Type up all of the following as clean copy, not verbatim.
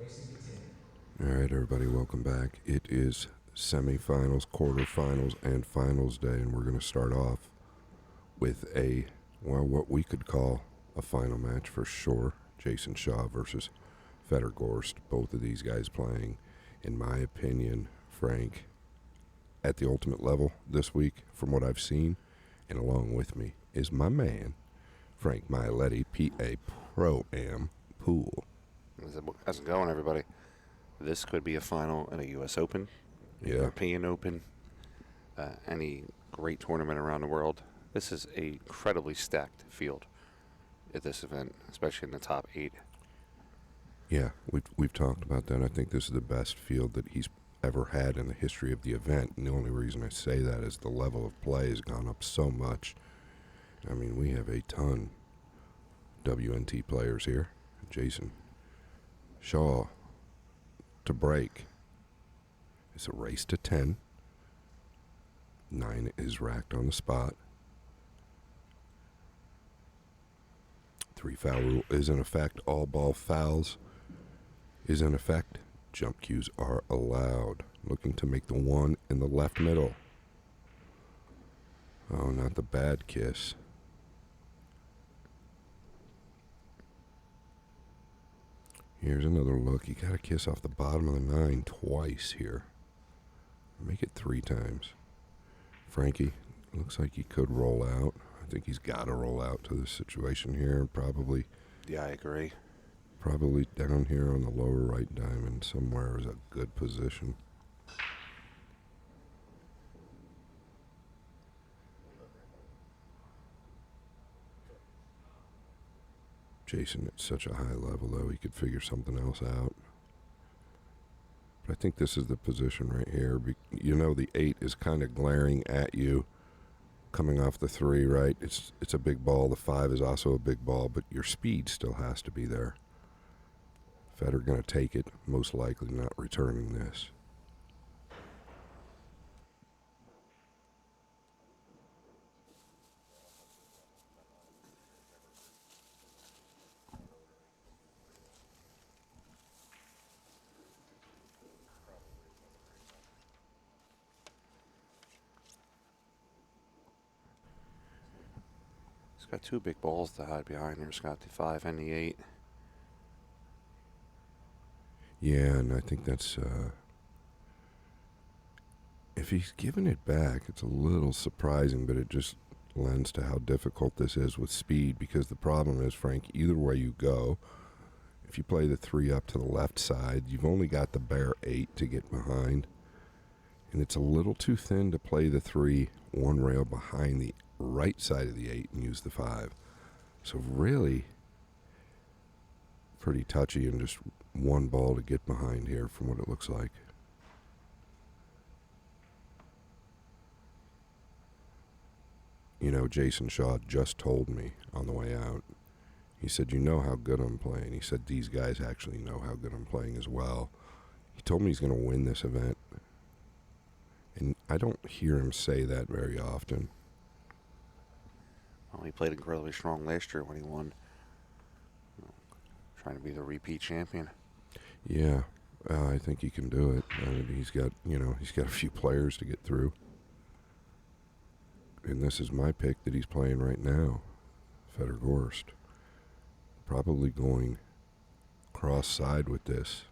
All right, everybody, welcome back. It is semifinals, quarterfinals, and finals day, and we're going to start off with what we could call a final match for sure. Jayson Shaw versus Fedor Gorst. Both of these guys playing, in my opinion, Frank, at the ultimate level this week from what I've seen. And along with me is my man, Frank Miletti, PA Pro-Am Pool. How's it going, everybody? This could be a final at a U.S. Open, European Open, any great tournament around the world. This is an incredibly stacked field at this event, especially in the top 8. Yeah, we've talked about that. I think this is the best field that he's ever had in the history of the event, and the only reason I say that is the level of play has gone up so much. I mean, we have a ton WNT players here. Jayson Shaw to break. It's a race to 10. 9 is racked on the spot. 3 foul rule is in effect. All ball fouls is in effect. Jump cues are allowed. Looking to make the 1 in the left middle. Oh, not the bad kiss. Here's another look. You got to kiss off the bottom of the 9 twice here. Make it 3 times. Frankie, looks like he could roll out. I think he's got to roll out to this situation here. Probably. Yeah, I agree. Probably down here on the lower right diamond somewhere is a good position. Jayson at such a high level, though, he could figure something else out. But I think this is the position right here. You know, the 8 is kind of glaring at you coming off the 3, right? It's a big ball. The 5 is also a big ball, but your speed still has to be there. Fedor going to take it, most likely not returning this. He's got 2 big balls to hide behind here. He's got the 5 and the 8. Yeah, and I think that's, if he's giving it back, it's a little surprising, but it just lends to how difficult this is with speed, because the problem is, Frank, either way you go, if you play the 3 up to the left side, you've only got the bare 8 to get behind, and it's a little too thin to play the 3 one rail behind the right side of the 8 and use the 5. So really pretty touchy and just one ball to get behind here from what it looks like. You know, Jayson Shaw just told me on the way out. He said, you know how good I'm playing. He said, these guys actually know how good I'm playing as well. He told me he's going to win this event. And I don't hear him say that very often. Well, he played incredibly strong last year when he won. Trying to be the repeat champion. Yeah, I think he can do it. He's got a few players to get through. And this is my pick that he's playing right now, Fedor Gorst. Probably going cross-side with this.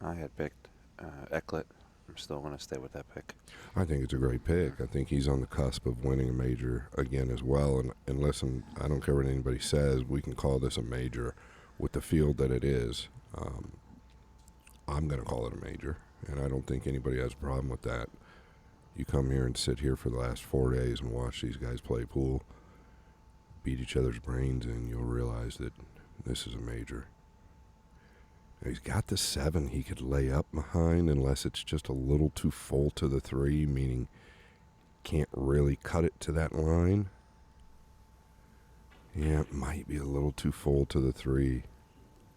I had picked Ecklet. I'm still going to stay with that pick. I think it's a great pick. I think he's on the cusp of winning a major again as well. And listen, I don't care what anybody says. We can call this a major with the field that it is. I'm going to call it a major, and I don't think anybody has a problem with that. You come here and sit here for the last 4 days and watch these guys play pool, beat each other's brains, and you'll realize that this is a major. He's got the 7 he could lay up behind unless it's just a little too full to the 3, meaning can't really cut it to that line. Yeah, it might be a little too full to the 3.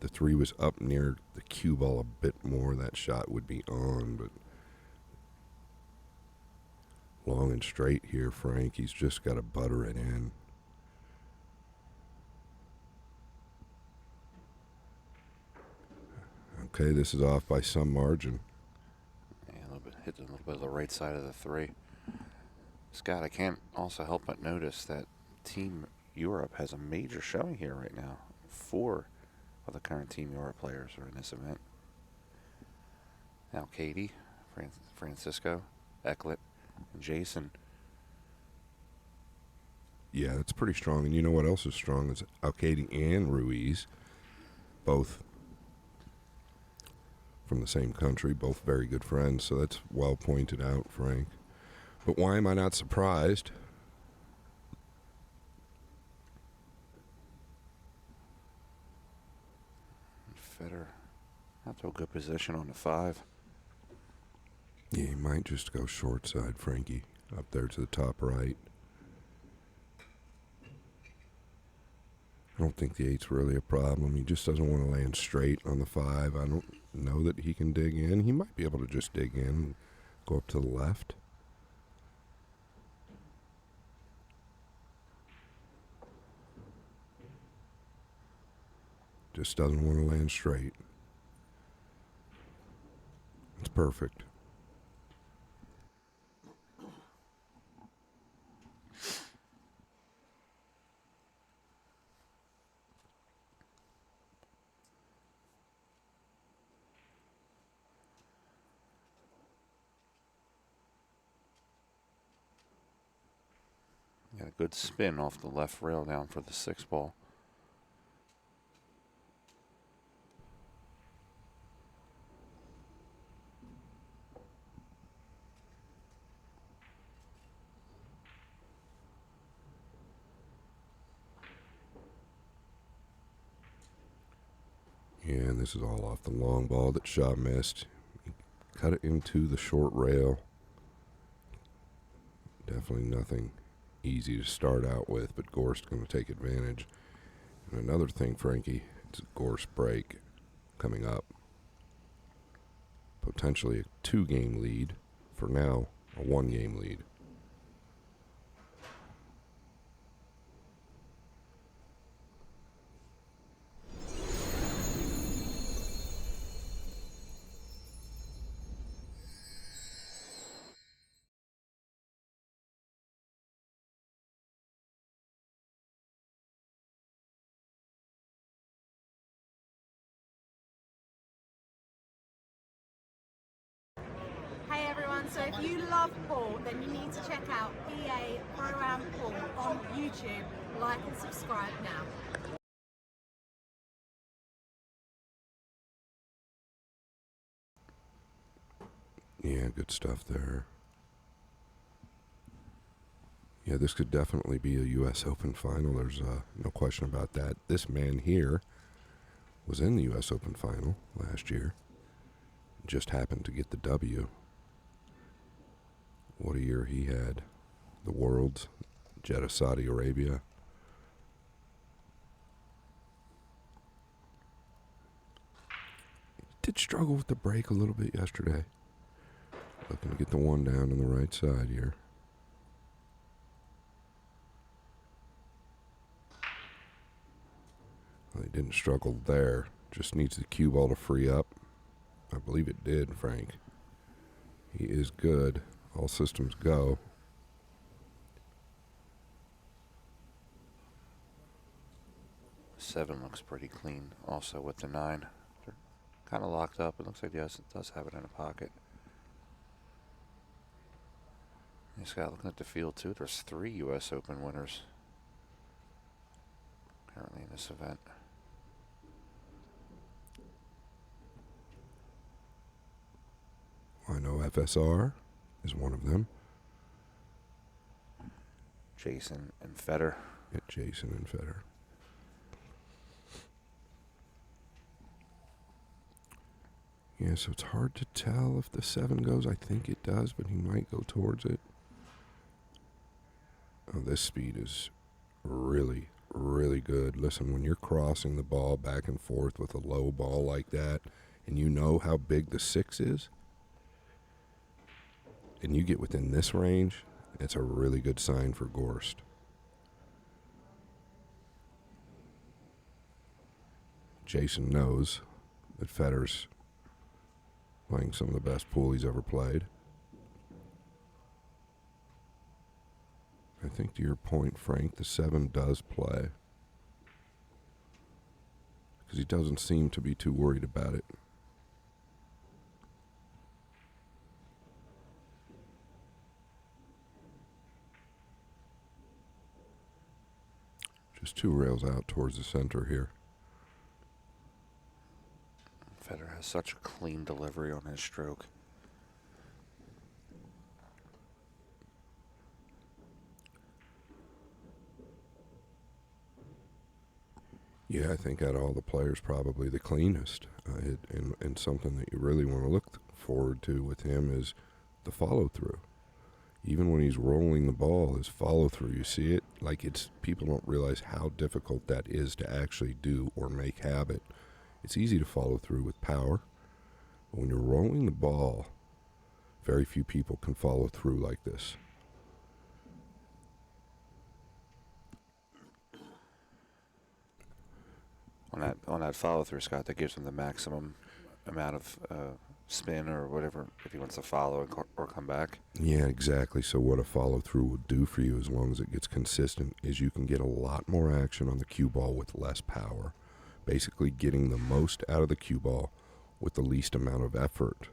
The 3 was up near the cue ball a bit more. That shot would be on, but long and straight here, Frank. He's just got to butter it in. Okay, this is off by some margin. Yeah, a little bit, hit a little bit of the right side of the 3. Scott, I can't also help but notice that Team Europe has a major showing here right now. 4 of the current Team Europe players are in this event. Now Katie, Francisco, Ecklet, and Jayson. Yeah, that's pretty strong. And you know what else is strong is Alcade and Ruiz, both from the same country, both very good friends. So that's well pointed out, Frank. But why am I not surprised? Fedor, not to a good position on the 5. Yeah, he might just go short side, Frankie, up there to the top right. I don't think the 8's really a problem. He just doesn't want to land straight on the 5. I don't know that he can dig in. He might be able to just dig in and go up to the left. Just doesn't want to land straight. It's perfect. Got a good spin off the left rail down for the 6 ball. Yeah, and this is all off the long ball that Shaw missed. He cut it into the short rail. Definitely nothing easy to start out with, but Gorst going to take advantage. And another thing, Frankie, it's a Gorst break coming up. Potentially a 2-game lead. For now, a 1-game lead. Hey everyone, so if you love pool, then you need to check out PA Pro-Am Pool on YouTube. Like and subscribe now. Yeah, good stuff there. Yeah, this could definitely be a U.S. Open final. There's no question about that. This man here was in the U.S. Open final last year. Just happened to get the W. What a year he had. The Worlds, Jeddah, Saudi Arabia. Did struggle with the break a little bit yesterday. Looking to get the 1 down on the right side here. Well, he didn't struggle there. Just needs the cue ball to free up. I believe it did, Frank. He is good. All systems go. Seven looks pretty clean also with the 9. They're kind of locked up. It looks like, yes, it does have it in a pocket. This guy looking at the field too. There's 3 U.S. Open winners currently in this event. I know FSR is one of them. Jayson and Fedor. Yeah, Jayson and Fedor. Yeah, so it's hard to tell if the 7 goes. I think it does, but he might go towards it. Oh, this speed is really, really good. Listen, when you're crossing the ball back and forth with a low ball like that, and you know how big the 6 is, and you get within this range, it's a really good sign for Gorst. Jayson knows that Fedor's playing some of the best pool he's ever played. I think to your point, Frank, the 7 does play. Because he doesn't seem to be too worried about it. Just 2 rails out towards the center here. Fedor has such a clean delivery on his stroke. Yeah, I think out of all the players, probably the cleanest. And something that you really want to look forward to with him is the follow-through. Even when he's rolling the ball, his follow-through, you see it? Like, it's, people don't realize how difficult that is to actually do or make habit. It's easy to follow through with power. But when you're rolling the ball, very few people can follow through like this. On that follow through, Scott, that gives him the maximum amount of spin or whatever if he wants to follow or come back. Yeah, exactly. So what a follow through will do for you, as long as it gets consistent, is you can get a lot more action on the cue ball with less power. Basically getting the most out of the cue ball with the least amount of effort.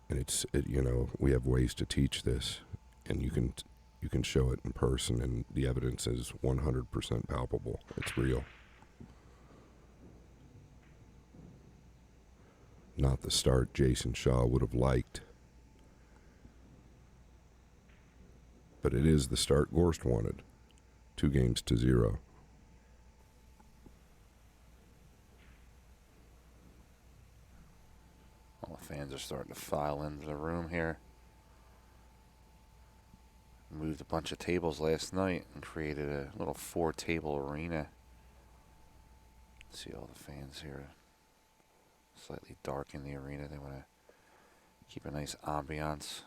And you know, we have ways to teach this, and you can show it in person, and the evidence is 100% palpable. It's real. Not the start Jayson Shaw would have liked. But it is the start Gorst wanted. 2-0. All the fans are starting to file into the room here. Moved a bunch of tables last night and created a little 4-table arena. See all the fans here. Slightly dark in the arena. They want to keep a nice ambiance.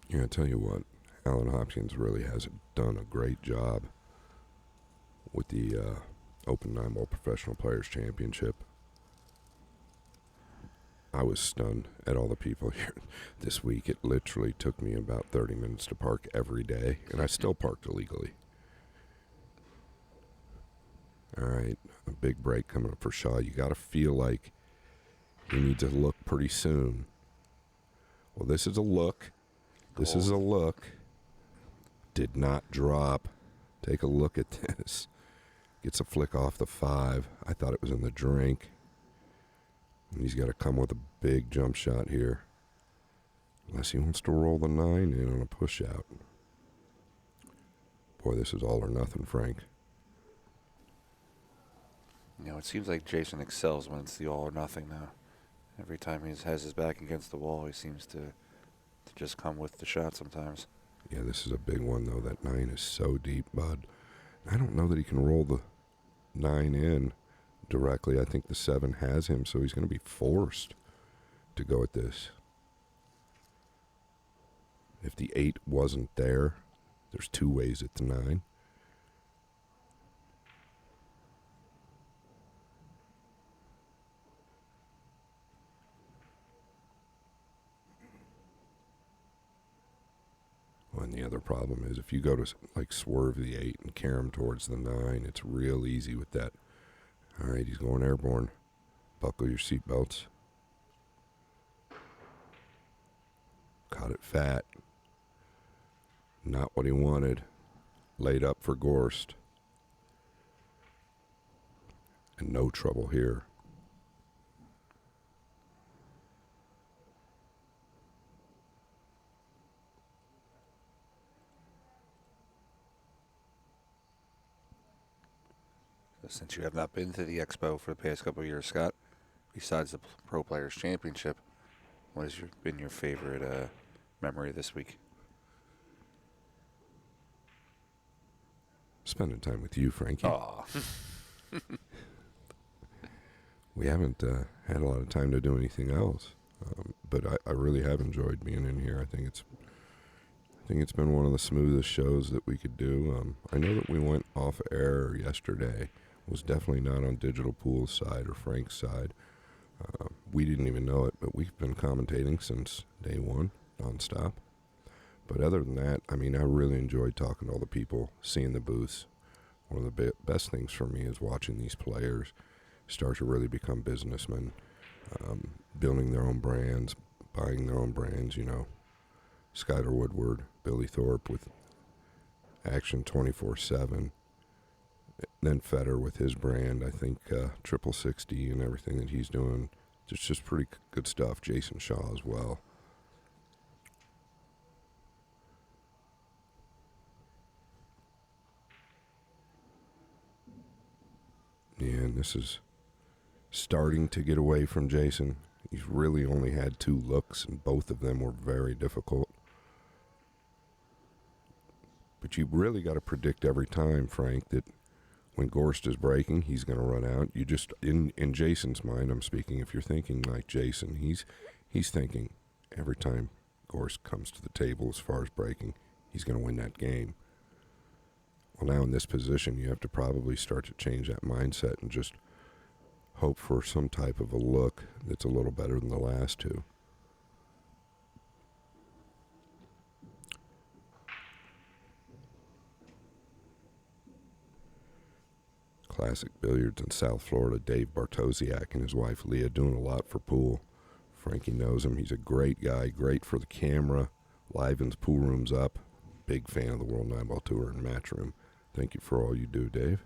Yeah, I tell you what, Allen Hopkins really has done a great job with the Open Nineball Professional Players Championship. I was stunned at all the people here this week. It literally took me about 30 minutes to park every day, and I still parked illegally. All right, a big break coming up for Shaw. You got to feel like he needs a look pretty soon. Well, this is a look. This is a look. Did not drop. Take a look at this. Gets a flick off the 5. I thought it was in the drink. And he's got to come with a big jump shot here. Unless he wants to roll the 9 in on a push out. Boy, this is all or nothing, Frank. You know, it seems like Jayson excels when it's the all or nothing now. Every time he has his back against the wall, he seems to just come with the shot sometimes. Yeah, this is a big one, though. That 9 is so deep, bud. I don't know that he can roll the 9 in directly. I think the 7 has him, so he's going to be forced to go at this. If the 8 wasn't there, there's 2 ways at the 9. And the other problem is if you go to like swerve the 8 and carry him towards the 9, it's real easy with that. All right, he's going airborne. Buckle your seatbelts. Caught it fat. Not what he wanted. Laid up for Gorst. And no trouble here. Since you have not been to the Expo for the past couple of years, Scott, besides the Pro Players Championship, what has been your favorite memory this week? Spending time with you, Frankie. Aw. We haven't had a lot of time to do anything else. But I really have enjoyed being in here. I think it's I think it's been one of the smoothest shows that we could do. I know that we went off air yesterday. It was definitely not on Digital Pool's side or Frank's side. We didn't even know it, but we've been commentating since day one, nonstop. But other than that, I mean, I really enjoyed talking to all the people, seeing the booths. One of the best things for me is watching these players start to really become businessmen, building their own brands, buying their own brands, you know. Skyler Woodward, Billy Thorpe with Action 24/7, then Fedor with his brand. I think 60 and everything that he's doing, just pretty good stuff. Jayson Shaw as well. Yeah, and this is starting to get away from Jayson. He's really only had 2 looks, and both of them were very difficult. But you really got to predict every time, Frank, that when Gorst is breaking, he's going to run out. You just, in Jayson's mind, I'm speaking, if you're thinking like Jayson, he's thinking every time Gorst comes to the table as far as breaking, he's going to win that game. Well, now in this position, you have to probably start to change that mindset and just hope for some type of a look that's a little better than the last 2. Classic Billiards in South Florida. Dave Bartosiak and his wife Leah doing a lot for pool. Frankie knows him. He's a great guy, great for the camera. Livens pool rooms up. Big fan of the World Nineball Tour and Match Room. Thank you for all you do, Dave.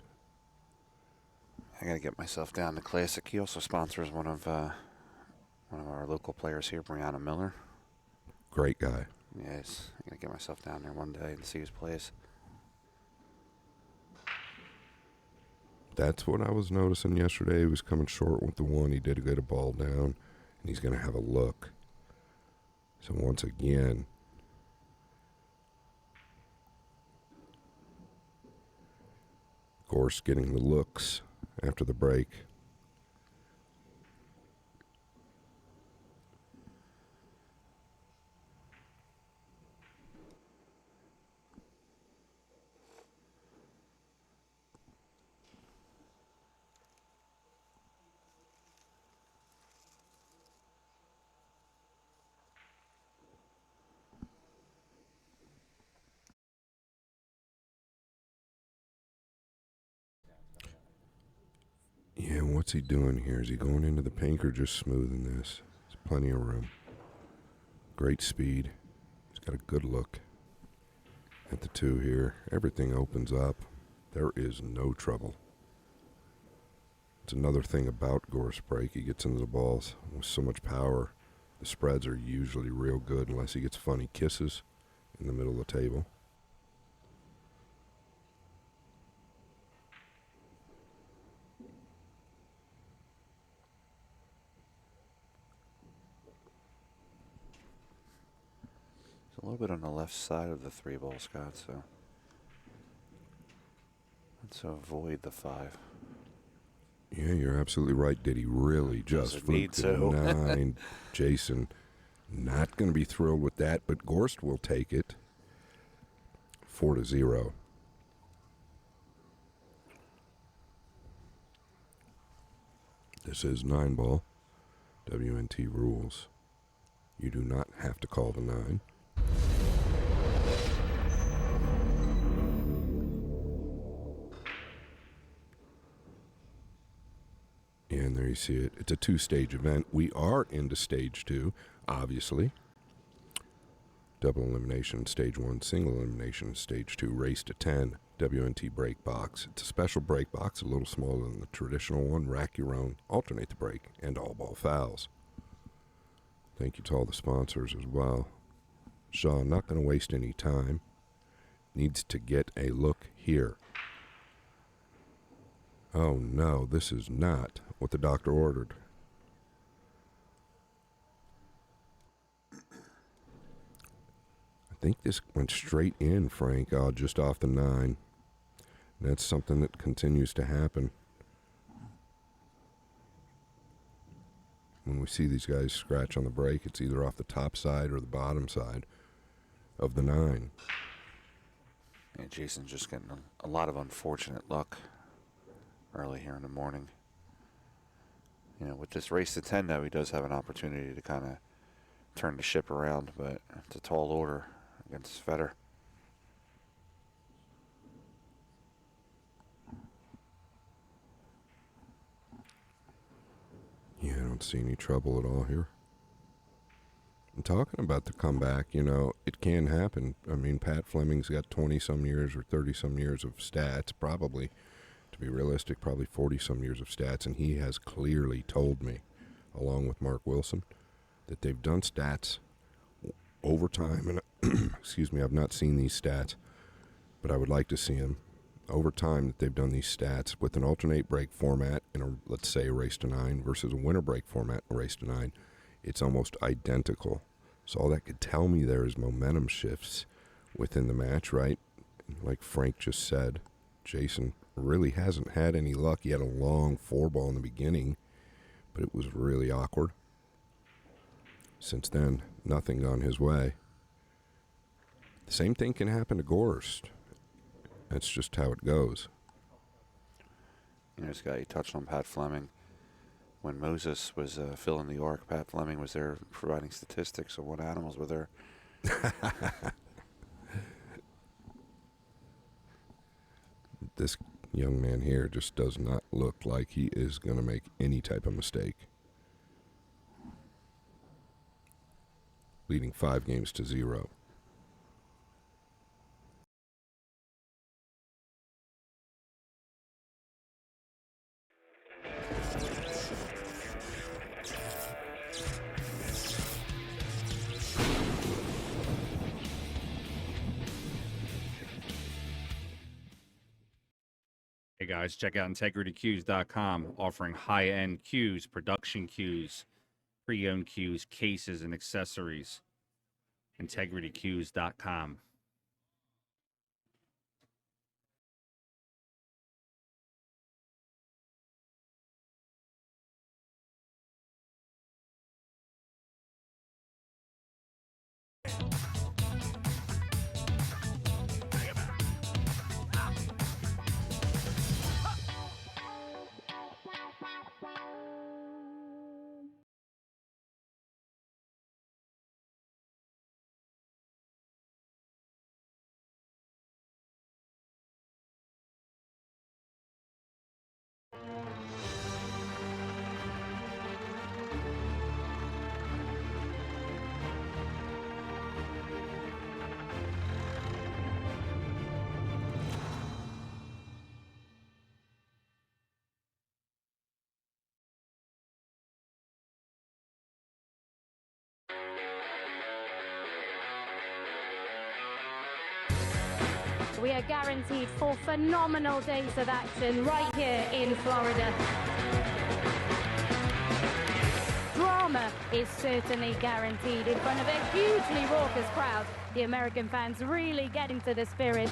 I got to get myself down to Classic. He also sponsors one of our local players here, Brianna Miller. Great guy. Yes, I got to get myself down there one day and see his plays. That's what I was noticing yesterday. He was coming short with the 1. He did get a ball down, and he's going to have a look. So once again, Gorst getting the looks after the break. Yeah, what's he doing here? Is he going into the pink or just smoothing this? There's plenty of room. Great speed. He's got a good look at the 2 here. Everything opens up. There is no trouble. It's another thing about Gorst break. He gets into the balls with so much power. The spreads are usually real good unless he gets funny kisses in the middle of the table. A little bit on the left side of the 3-ball, Scott, so let's avoid the 5. Yeah, you're absolutely right. Did he really just fluke the 9? Jayson not going to be thrilled with that, but Gorst will take it. 4-0. This is 9-ball. WNT rules. You do not have to call the 9. And there you see it. It's a 2-stage event. We are into stage 2, obviously. Double elimination, stage 1, single elimination, stage 2, race to 10, WNT break box. It's a special break box, a little smaller than the traditional one. Rack your own, alternate the break, and all ball fouls. Thank you to all the sponsors as well. Shaw, not going to waste any time. Needs to get a look here. Oh no, this is not what the doctor ordered. I think this went straight in, Frank, just off the 9. That's something that continues to happen. When we see these guys scratch on the break, it's either off the top side or the bottom side. of the 9. Yeah, Jayson's just getting a lot of unfortunate luck early here in the morning. You know, with this race to 10 now, he does have an opportunity to kind of turn the ship around, but it's a tall order against Fedor. Yeah, I don't see any trouble at all here. And talking about the comeback, you know, it can happen. I mean, Pat Fleming's got 20-some years or 30-some years of stats, probably, to be realistic, probably 40-some years of stats, and he has clearly told me, along with Mark Wilson, that they've done stats over time, and excuse me, I've not seen these stats, but I would like to see them over time, that they've done these stats with an alternate break format in a, let's say, a race to 9 versus a winner break format in a race to 9. It's almost identical. So all that could tell me there is momentum shifts within the match, right? Like Frank just said, Jayson really hasn't had any luck. He had a long 4-ball in the beginning, but it was really awkward. Since then, nothing gone his way. The same thing can happen to Gorst. That's just how it goes. You know, this guy, he touched on Pat Fleming. When Moses was filling the arc, Pat Fleming was there providing statistics of what animals were there. This young man here just does not look like he is going to make any type of mistake. Leading 5 games to 0. Hey guys, check out integritycues.com, offering high-end cues, production cues, pre-owned cues, cases, and accessories. integritycues.com. We are guaranteed 4 phenomenal days of action right here in Florida. Drama is certainly guaranteed in front of a hugely raucous crowd. The American fans really get into the spirit.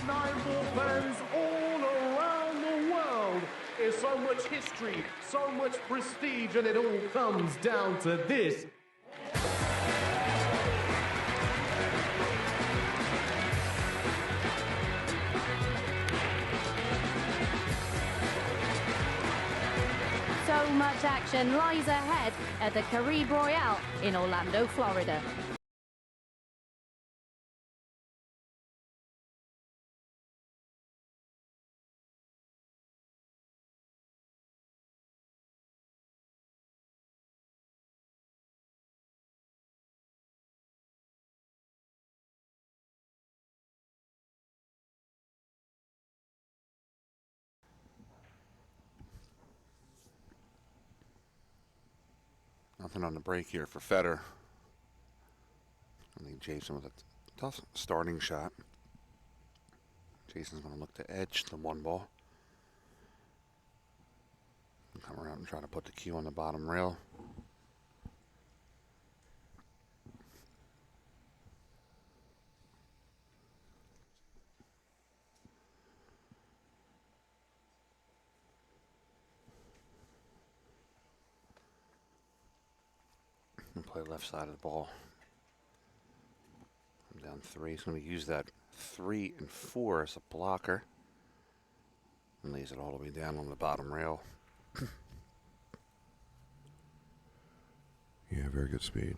Nineball fans all around the world. There's so much history, so much prestige, and it all comes down to this. So much action lies ahead at the Caribe Royale in Orlando, Florida. Nothing on the break here for Fedor. I think Jayson with a tough starting shot. Jayson's going to look to edge the 1-ball. Come around and try to put the cue on the bottom rail. And play left side of the ball. I'm down 3. He's going to use that 3 and 4 as a blocker. And lays it all the way down on the bottom rail. Yeah, very good speed.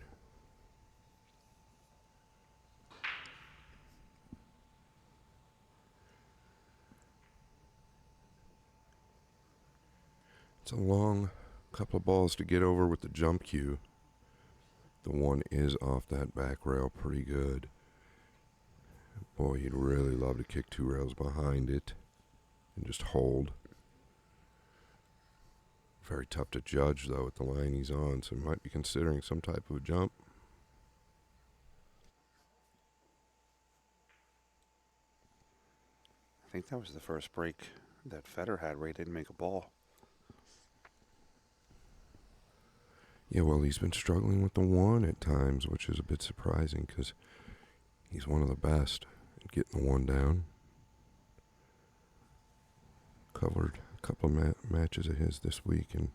It's a long couple of balls to get over with the jump cue. The one is off that back rail pretty good. Boy, he'd really love to kick 2 rails behind it and just hold. Very tough to judge, though, at the line he's on, so he might be considering some type of a jump. I think that was the first break that Fedor had where he didn't make a ball. Yeah, well, he's been struggling with the 1 at times, which is a bit surprising because he's one of the best at getting the 1 down. Covered a couple of matches of his this week, and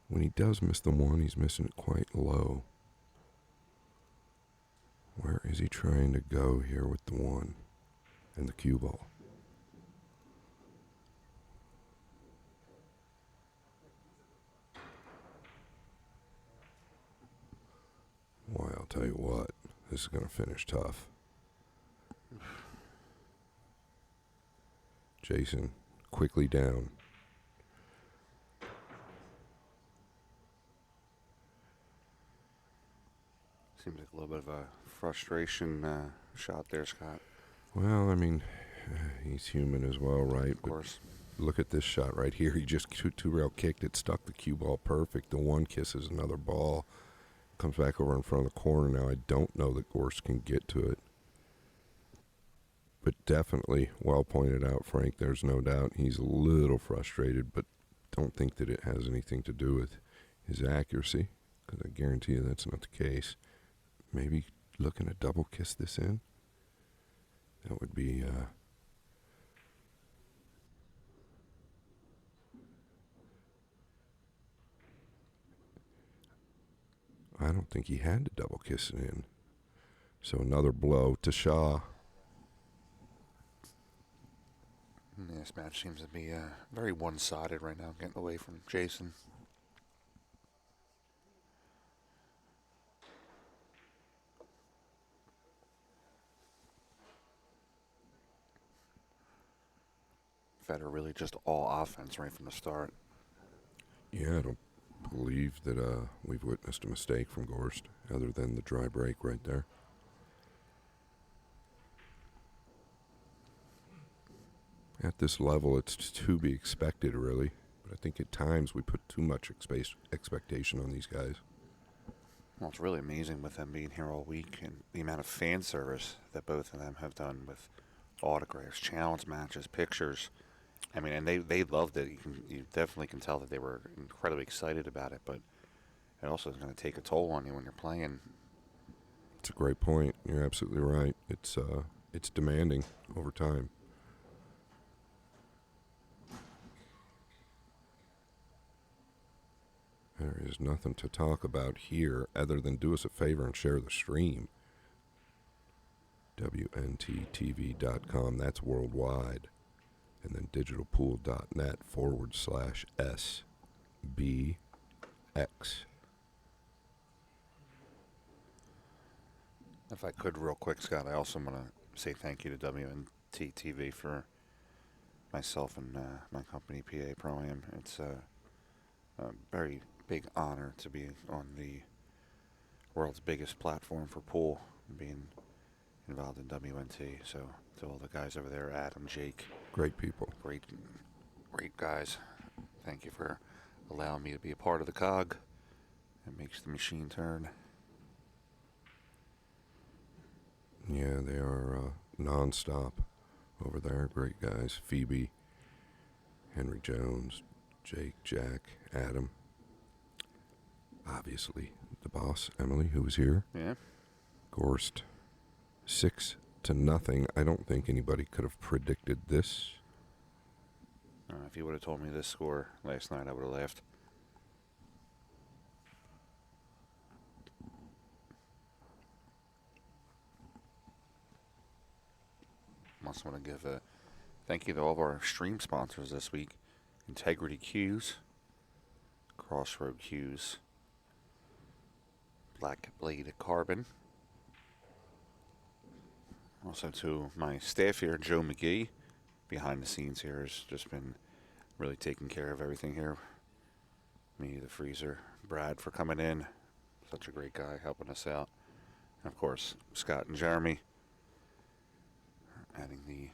when he does miss the 1, he's missing it quite low. Where is he trying to go here with the 1 and the cue ball? Boy, I'll tell you what, this is going to finish tough. Jayson quickly down. Seems like a little bit of a frustration shot there, Scott. Well, I mean, he's human as well, right? Of course. But look at this shot right here. He just two rail kicked it, stuck the cue ball perfect. The 1 kisses another ball. Comes back over in front of the corner now. I don't know that Gorst can get to it. But definitely, well pointed out, Frank. There's no doubt he's a little frustrated, but don't think that it has anything to do with his accuracy, because I guarantee you that's not the case. Maybe looking to double kiss this in. That would be... I don't think he had to double kiss it in. So another blow to Shaw. This match seems to be very one-sided right now, getting away from Jayson. Fedor really just all offense right from the start. Yeah, I don't believe that we've witnessed a mistake from Gorst, other than the dry break right there. At this level, it's to be expected, really. But I think at times we put too much expectation on these guys. Well, it's really amazing with them being here all week and the amount of fan service that both of them have done with autographs, challenge matches, pictures. I mean, and they loved it. You definitely can tell that they were incredibly excited about it, but it also is going to take a toll on you when you're playing. It's a great point. You're absolutely right. It's demanding over time. There is nothing to talk about here other than do us a favor and share the stream. WNTTV.com, that's worldwide. And then digitalpool.net/SBX. If I could real quick, Scott, I also want to say thank you to WNTTV for myself and my company, PA Pro-Am. It's a very big honor to be on the world's biggest platform for pool, being involved in WNT. So to all the guys over there, Adam, Jake. Great people. Great guys. Thank you for allowing me to be a part of the cog. It makes the machine turn. Yeah, they are non-stop over there. Great guys. Phoebe, Henry Jones, Jake, Jack, Adam. Obviously, the boss, Emily, who was here. Yeah. Gorst, 6-0. I don't think anybody could have predicted this. If you would have told me this score last night, I would have laughed. Also want to give a thank you to all of our stream sponsors this week. Integrity Cues, Crossroad Cues, Black Blade Carbon. Also to my staff here, Joe Magee, behind the scenes here, has just been really taking care of everything here. Me, the freezer, Brad for coming in. Such a great guy helping us out. And of course, Scott and Jeremy, adding the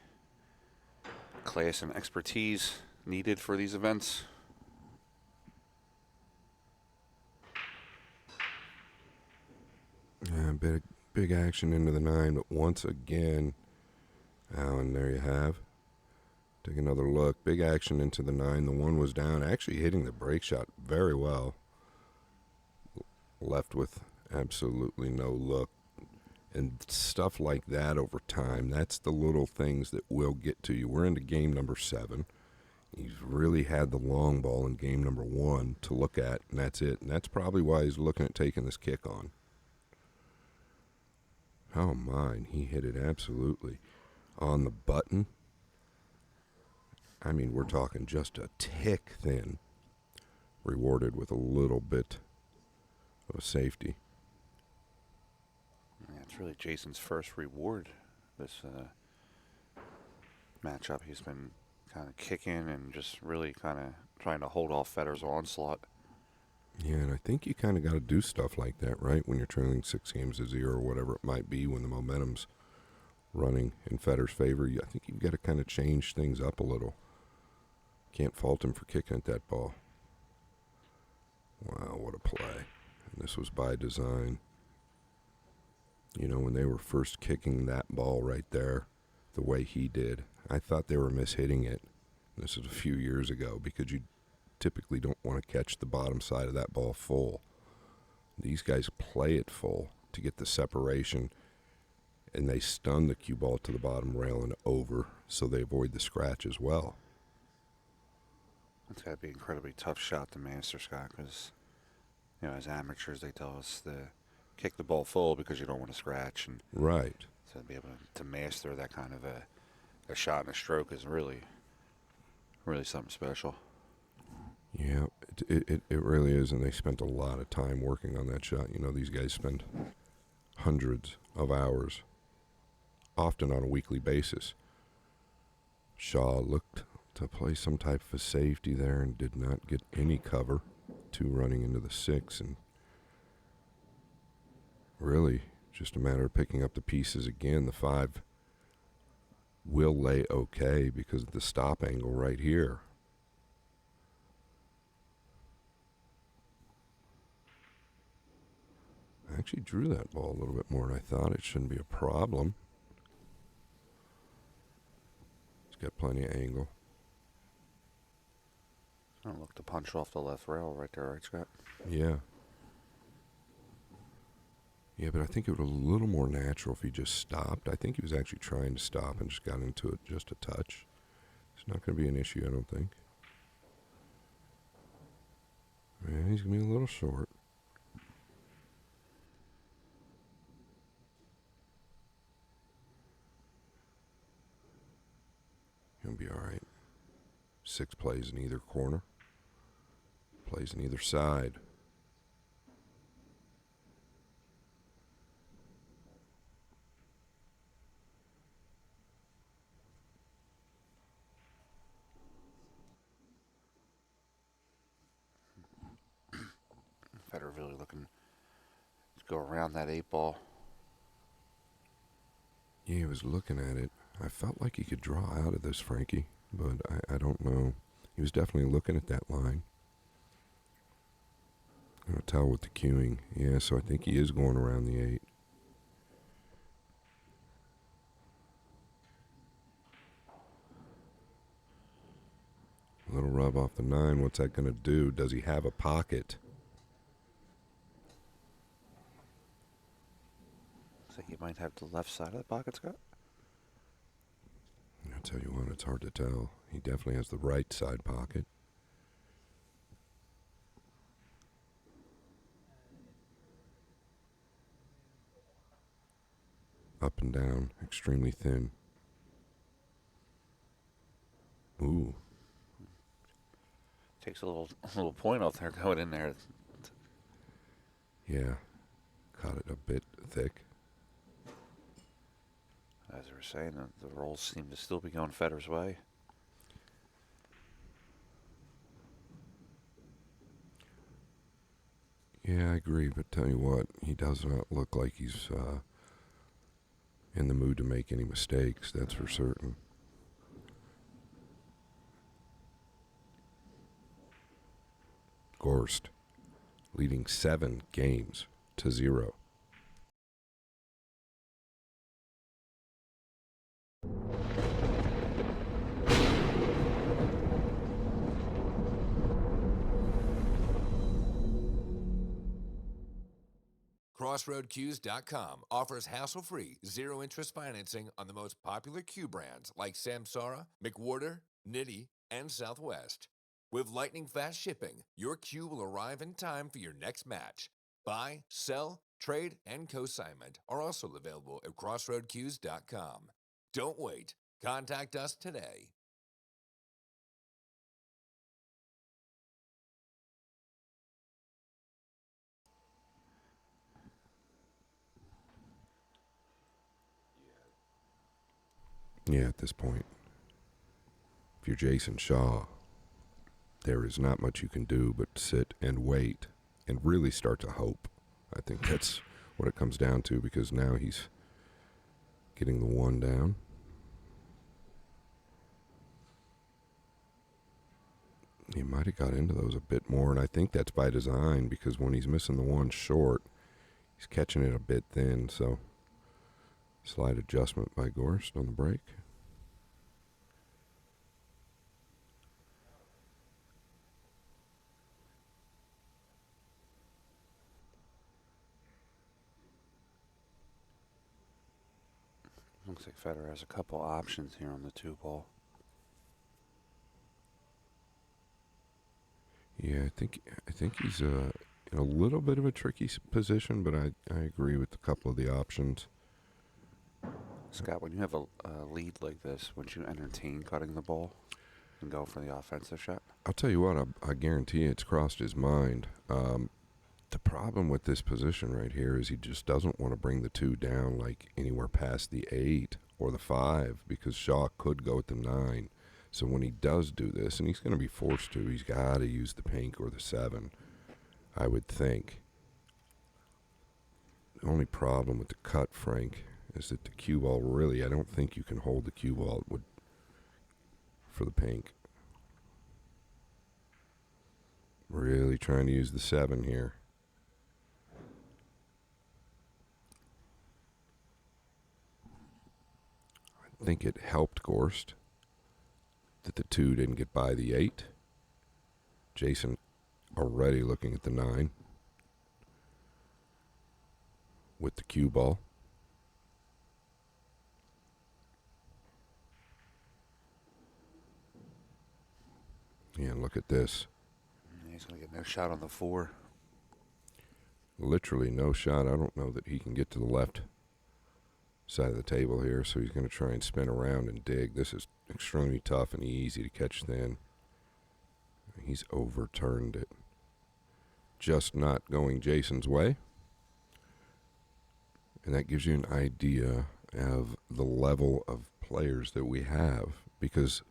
class and expertise needed for these events. Yeah, big action into the 9, but once again, Alan, there you have. Take another look. Big action into the 9. The 1 was down, actually hitting the break shot very well. Left with absolutely no look. And stuff like that over time, that's the little things that will get to you. We're into game number 7. He's really had the long ball in game number 1 to look at, and that's it. And that's probably why he's looking at taking this kick on. Oh, my, he hit it absolutely on the button. I mean, we're talking just a tick thin. Rewarded with a little bit of safety. Yeah, it's really Jayson's first reward this matchup. He's been kind of kicking and just really kind of trying to hold off Fedor's onslaught. Yeah, and I think you kind of got to do stuff like that, right? When you're trailing 6-0 or whatever it might be, when the momentum's running in Fedor's favor, I think you've got to kind of change things up a little. Can't fault him for kicking at that ball. Wow, what a play. And this was by design. You know, when they were first kicking that ball right there, the way he did, I thought they were mishitting it. This is a few years ago, because you typically don't want to catch the bottom side of that ball full. These guys play it full to get the separation, and they stun the cue ball to the bottom rail and over, so they avoid the scratch as well. It's got to be an incredibly tough shot to master, Scott, because, you know, as amateurs, they tell us to kick the ball full because you don't want to scratch. And right. so to be able to master that kind of a shot and a stroke is really, really something special. Yeah, it really is, and they spent a lot of time working on that shot. You know, these guys spend hundreds of hours, often on a weekly basis. Shaw looked to play some type of a safety there and did not get any cover. 2 running into the 6, and really just a matter of picking up the pieces again. The 5 will lay okay because of the stop angle right here. I actually drew that ball a little bit more than I thought. It shouldn't be a problem. It's got plenty of angle. Don't look to punch off the left rail right there, right, Scott? Yeah. Yeah, but I think it would be a little more natural if he just stopped. I think he was actually trying to stop and just got into it just a touch. It's not going to be an issue, I don't think. Yeah, he's going to be a little short. He'll be all right. 6 plays in either corner. Plays in either side. Fedor really looking to go around that 8 ball. Yeah, he was looking at it. I felt like he could draw out of this, Frankie, but I don't know. He was definitely looking at that line. I'm going to tell with the cueing. Yeah, so I think he is going around the 8. A little rub off the 9. What's that going to do? Does he have a pocket? Looks like he might have the left side of the pocket, Scott. I'll tell you what, it's hard to tell. He definitely has the right side pocket. Up and down, extremely thin. Takes a little point off there going in there. Yeah, caught it a bit thick. As we were saying, the rolls seem to still be going Fedor's way. Yeah, I agree, but tell you what, he does not look like he's in the mood to make any mistakes, that's for certain. Gorst leading 7 games to 0. CrossroadCues.com offers hassle-free, zero-interest financing on the most popular cue brands like Samsara, McWhorter, Nitty, and Southwest. With lightning-fast shipping, your cue will arrive in time for your next match. Buy, sell, trade, and consignment are also available at CrossroadCues.com. Don't wait. Contact us today. Yeah, at this point, if you're Jayson Shaw, there is not much you can do but sit and wait and really start to hope. I think that's what it comes down to, because now he's getting the 1 down. He might have got into those a bit more, and I think that's by design, because when he's missing the 1 short, he's catching it a bit thin, so slight adjustment by Gorst on the break. Looks like Fedor has a couple options here on the 2-ball. Yeah, I think he's in a little bit of a tricky position, but I agree with a couple of the options. Scott, when you have a lead like this, wouldn't you entertain cutting the ball and go for the offensive shot? I'll tell you what, I guarantee it's crossed his mind. The problem with this position right here is he just doesn't want to bring the 2 down like anywhere past the 8 or the 5, because Shaw could go at the 9. So when he does do this, and he's going to be forced to, he's got to use the pink or the 7, I would think. The only problem with the cut, Frank, is that the cue ball, really, I don't think you can hold the cue ball for the pink. Really trying to use the 7 here. I think it helped Gorst that the 2 didn't get by the 8. Jayson already looking at the 9 with the cue ball. Yeah, and look at this. He's going to get no shot on the 4. Literally no shot. I don't know that he can get to the left side of the table here, so he's going to try and spin around and dig. This is extremely tough and easy to catch thin. He's overturned it. Just not going Jayson's way. And that gives you an idea of the level of players that we have, because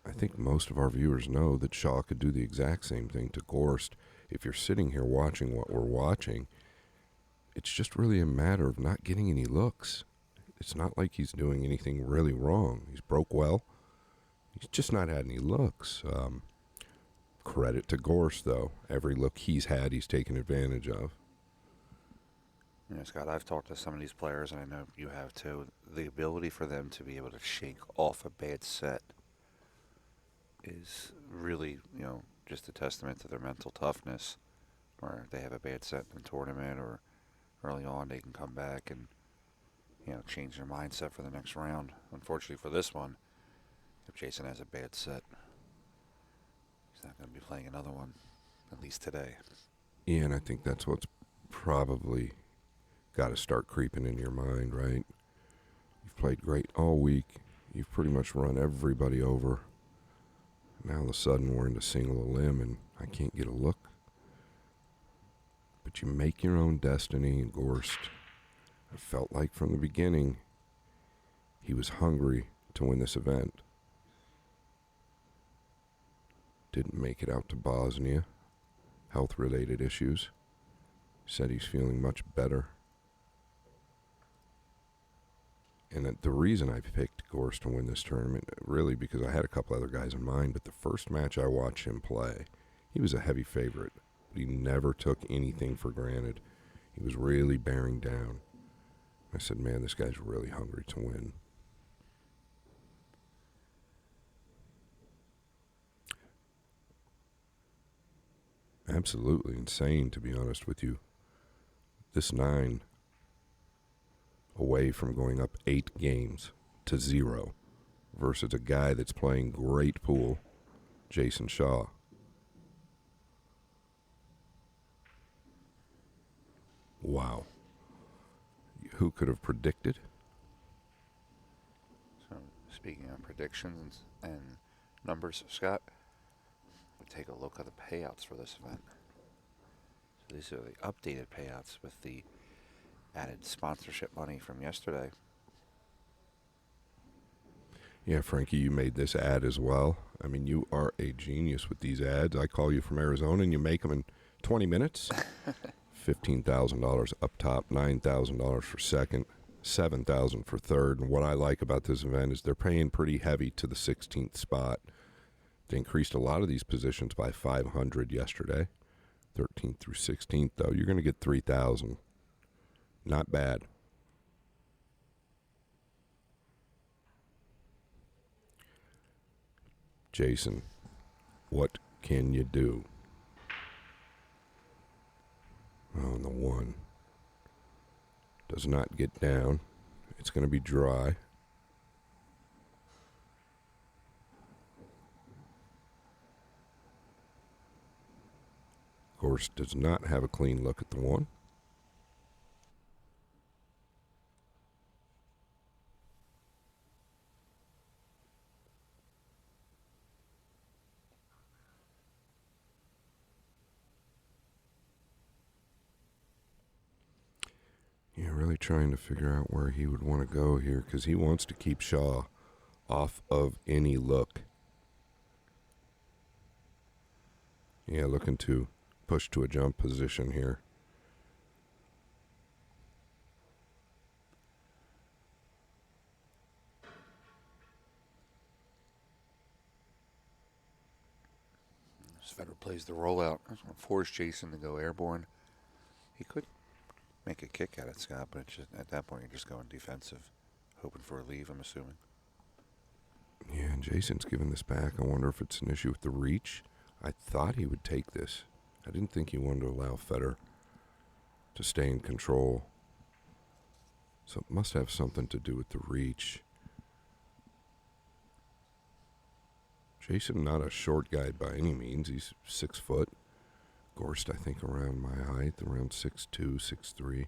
I think most of our viewers know that Shaw could do the exact same thing to Gorst. If you're sitting here watching what we're watching, it's just really a matter of not getting any looks. It's not like he's doing anything really wrong. He's broke well. He's just not had any looks. Credit to Gorst, though. Every look he's had, he's taken advantage of. You know, Scott, I've talked to some of these players, and I know you have too. The ability for them to be able to shake off a bad set is really, just a testament to their mental toughness. Or if they have a bad set in the tournament or early on, they can come back and, change their mindset for the next round. Unfortunately for this one, if Jayson has a bad set, he's not going to be playing another one, at least today. Yeah, and I think that's what's probably got to start creeping in your mind, right? You've played great all week. You've pretty much run everybody over. Now all of a sudden we're into single a limb and I can't get a look. But you make your own destiny, and Gorst, I felt like from the beginning he was hungry to win this event. Didn't make it out to Bosnia. Health-related issues. Said he's feeling much better. And the reason I picked Gorst to win this tournament, really because I had a couple other guys in mind, but the first match I watched him play, he was a heavy favorite, but he never took anything for granted. He was really bearing down. I said, man, this guy's really hungry to win. Absolutely insane, to be honest with you. This 9 away from going up 8 games to 0 versus a guy that's playing great pool, Jayson Shaw. Wow. Who could have predicted? So, speaking of predictions and numbers, Scott, we take a look at the payouts for this event. So these are the updated payouts with the added sponsorship money from yesterday. Yeah, Frankie, you made this ad as well. I mean, you are a genius with these ads. I call you from Arizona and you make them in 20 minutes. $15,000 up top, $9,000 for second, $7,000 for third. And what I like about this event is they're paying pretty heavy to the 16th spot. They increased a lot of these positions by 500 yesterday. 13th through 16th, though, you're going to get $3,000. Not bad. Jayson, what can you do? Oh, and the 1 does not get down. It's going to be dry. Gorst does not have a clean look at the 1. Yeah, really trying to figure out where he would want to go here because he wants to keep Shaw off of any look. Yeah, looking to push to a jump position here. Fedor plays the rollout. I was going to force Jayson to go airborne. He could make a kick at it, Scott, but it's just, at that point you're just going defensive, hoping for a leave, I'm assuming. Yeah, and Jayson's giving this back. I wonder if it's an issue with the reach. I thought he would take this. I didn't think he wanted to allow Fedor to stay in control. So it must have something to do with the reach. Jayson, not a short guy by any means. He's 6 foot. Gorst, I think, around my height, around 6'2", 6'3".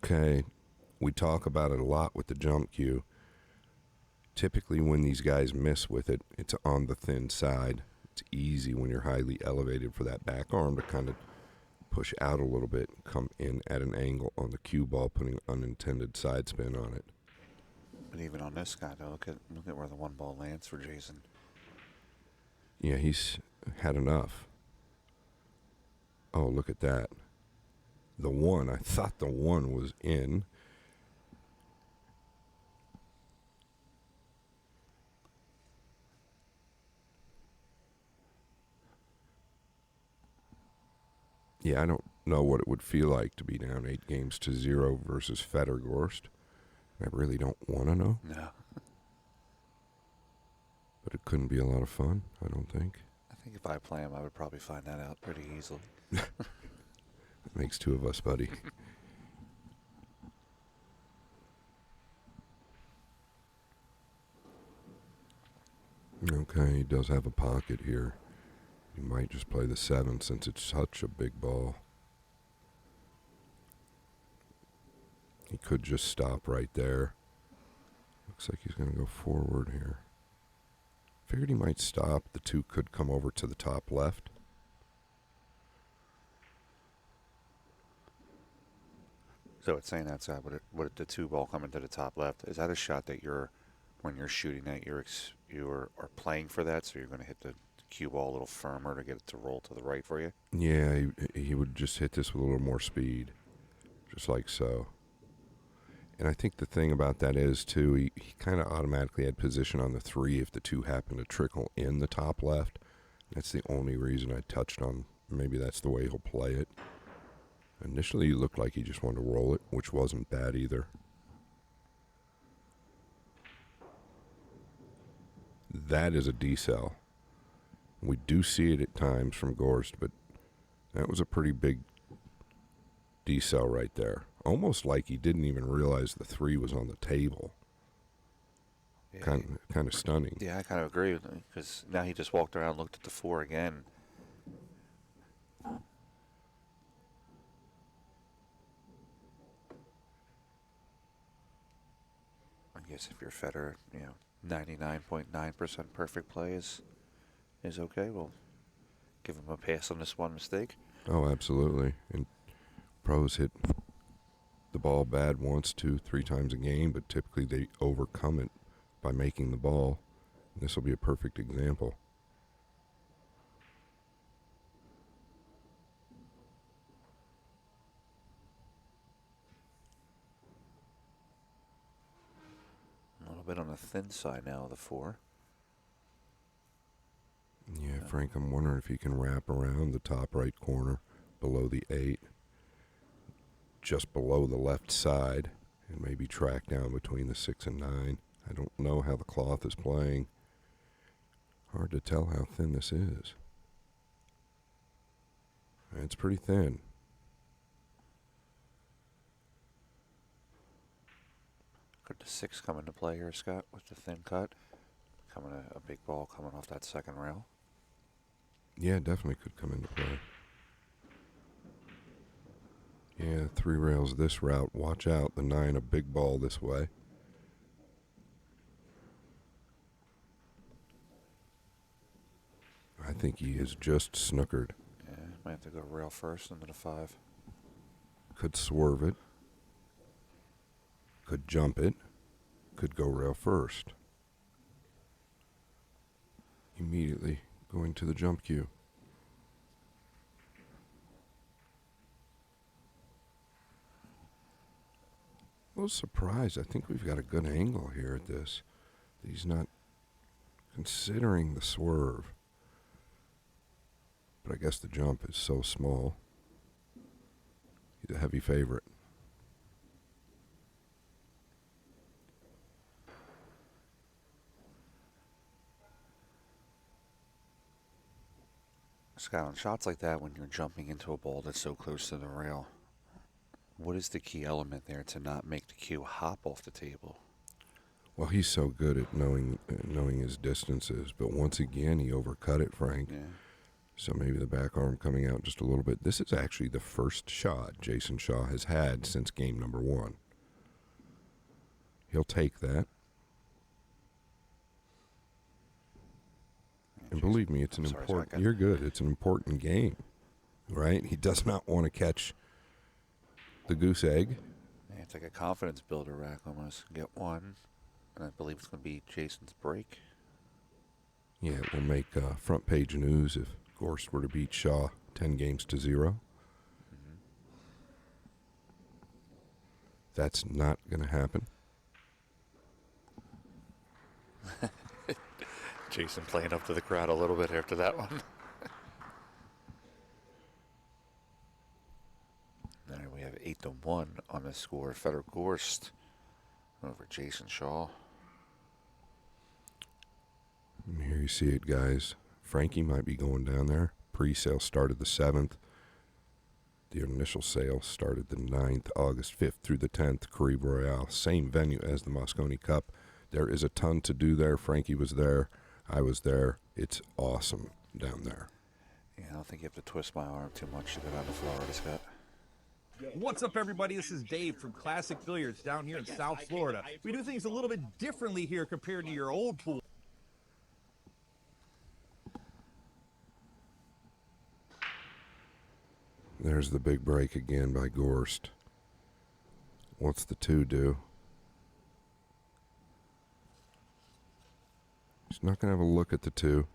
Okay, we talk about it a lot with the jump cue. Typically when these guys miss with it, it's on the thin side. It's easy when you're highly elevated for that back arm to kind of push out a little bit, come in at an angle on the cue ball, putting unintended side spin on it. But even on this guy, though, look at where the 1 ball lands for Jayson. Yeah, he's had enough. Oh, look at that. The 1, I thought the 1 was in. Yeah, I don't know what it would feel like to be down 8 games to 0 versus Fedor Gorst. I really don't want to know. No. But it couldn't be a lot of fun, I don't think. I think if I play him, I would probably find that out pretty easily. That makes 2 of us, buddy. Okay, he does have a pocket here. He might just play the 7 since it's such a big ball. He could just stop right there. Looks like he's going to go forward here. Figured he might stop. The 2 could come over to the top left. So it's saying outside. Would the 2 ball coming to the top left? Is that a shot that when you're shooting that, you are playing for that? So you're going to hit the cue ball a little firmer to get it to roll to the right for you? Yeah, he would just hit this with a little more speed. Just like so. And I think the thing about that is, too, he kind of automatically had position on the 3 if the 2 happened to trickle in the top left. That's the only reason I touched on. Maybe that's the way he'll play it. Initially, he looked like he just wanted to roll it, which wasn't bad either. That is a decel. We do see it at times from Gorst, but that was a pretty big decel right there. Almost like he didn't even realize the 3 was on the table. Yeah, Kind of stunning. Yeah, I kind of agree with him, because now he just walked around and looked at the 4 again. I guess if you're Fedor, 99.9% perfect play is okay. We'll give him a pass on this one mistake. Oh, absolutely. And pros hit the ball bad once, 2, 3 times a game, but typically they overcome it by making the ball. And this will be a perfect example. A little bit on the thin side now of the 4. Yeah, Frank, I'm wondering if he can wrap around the top right corner below the 8, just below the left side, and maybe track down between the 6 and 9. I don't know how the cloth is playing. Hard to tell how thin this is. It's pretty thin. Could the 6 come into play here, Scott, with the thin cut? Coming a big ball coming off that second rail. Yeah, definitely could come into play. Yeah, 3 rails this route. Watch out, the 9, a big ball this way. I think he is just snookered. Yeah, might have to go rail first and then a 5. Could swerve it. Could jump it. Could go rail first. Immediately going to the jump cue. A little surprised. I think we've got a good angle here at this. He's not considering the swerve. But I guess the jump is so small. He's a heavy favorite. Scott, on shots like that, when you're jumping into a ball that's so close to the rail, what is the key element there to not make the cue hop off the table? Well, he's so good at knowing his distances, but once again, he overcut it, Frank. Yeah. So maybe the back arm coming out just a little bit. This is actually the first shot Jayson Shaw has had since game number 1. He'll take that. And believe me, it's an important. You're good. It's an important game, right? He does not want to catch the goose egg. Yeah, it's like a confidence builder rack almost. Get one, and I believe it's going to be Jason's break. Yeah, it will make front page news if Gorst were to beat Shaw 10-0. Mm-hmm. That's not going to happen. Jayson playing up to the crowd a little bit after that one. There we have 8-1 on the score. Fedor Gorst over Jayson Shaw. And here you see it, guys. Frankie might be going down there. Pre-sale started the 7th. The initial sale started the 9th, August 5th through the 10th. Caribe Royale, same venue as the Moscone Cup. There is a ton to do there. Frankie was there. I was there. It's awesome down there. Yeah, I don't think you have to twist my arm too much to go down to Florida, Scott. What's up, everybody? This is Dave from Classic Billiards down here in South Florida. We do things a little bit differently here compared to your old pool. There's the big break again by Gorst. What's the 2 do? He's not going to have a look at the 2.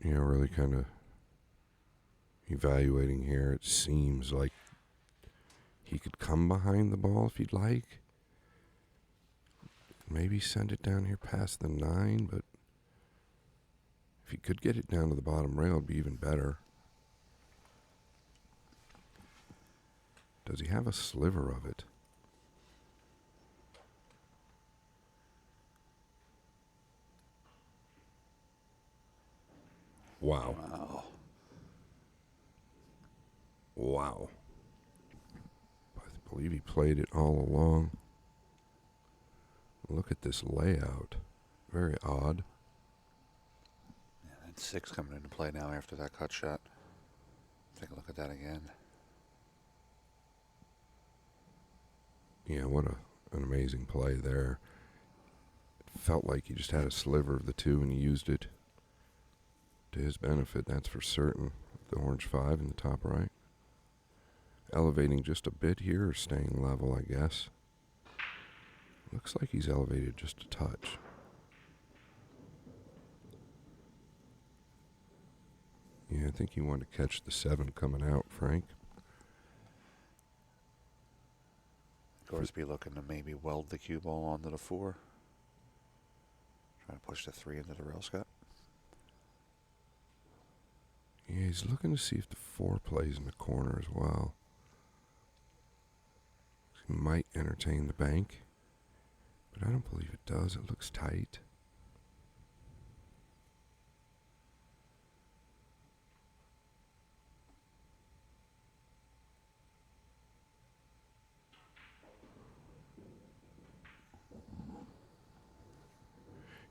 You know, really kind of evaluating here. It seems like he could come behind the ball if he'd like. Maybe send it down here past the 9, but if he could get it down to the bottom rail, it'd be even better. Does he have a sliver of it? Wow. Wow. I believe he played it all along. Look at this layout. Very odd. Yeah, that's 6 coming into play now after that cut shot. Take a look at that again. Yeah, what an amazing play there. It felt like he just had a sliver of the 2 and he used it to his benefit, that's for certain. The orange 5 in the top right. Elevating just a bit here, or staying level, I guess. Looks like he's elevated just a touch. Yeah, I think he wanted to catch the 7 coming out, Frank. Gorsby looking to maybe weld the cue ball onto the 4. Trying to push the 3 into the rail, Scott. Yeah, he's looking to see if the 4 plays in the corner as well. He might entertain the bank, but I don't believe it does. It looks tight.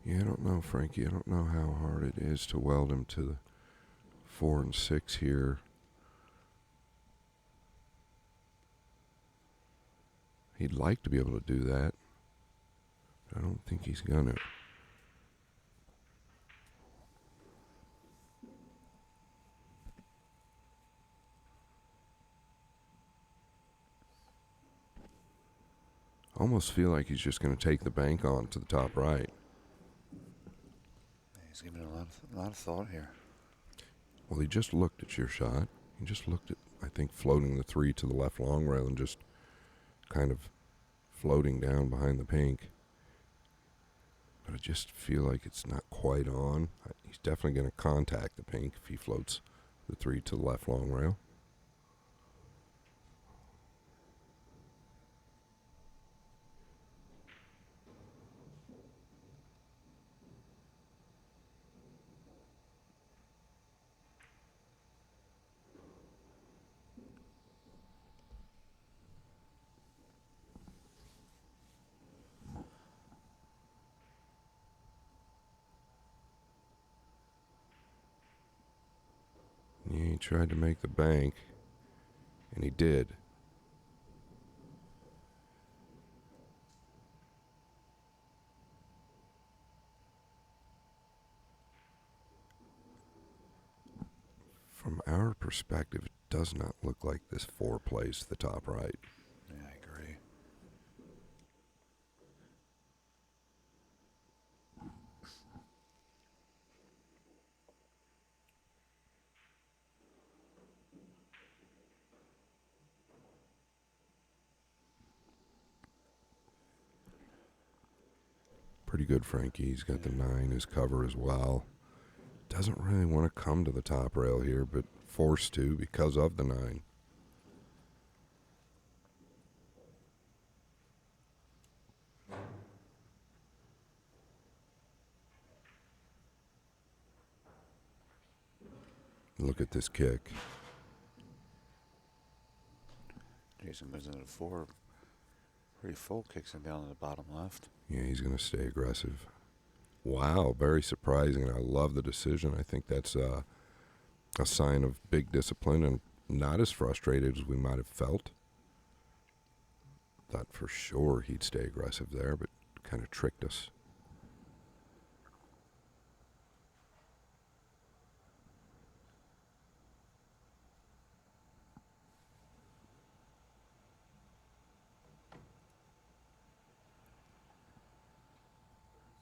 Yeah, I don't know, Frankie. I don't know how hard it is to weld him to the 4 and 6 here. He'd like to be able to do that, but I don't think he's gonna. Almost feel like he's just going to take the bank on to the top right. He's giving it a lot of thought here. Well, he just looked at your shot. He just looked at, I think, floating the 3 to the left long rail and just kind of floating down behind the pink. But I just feel like it's not quite on. He's definitely going to contact the pink if he floats the 3 to the left long rail. Yeah, he tried to make the bank, and he did. From our perspective, it does not look like this 4 plays to the top right. Yeah, I agree. Pretty good, Frankie. He's got the 9 as cover as well. Doesn't really want to come to the top rail here, but forced to because of the 9. Look at this kick. Jayson goes into the 4. Pretty full, kicks him down to the bottom left. Yeah, he's going to stay aggressive. Wow, very surprising. I love the decision. I think that's a sign of big discipline and not as frustrated as we might have felt. Thought for sure he'd stay aggressive there, but kind of tricked us.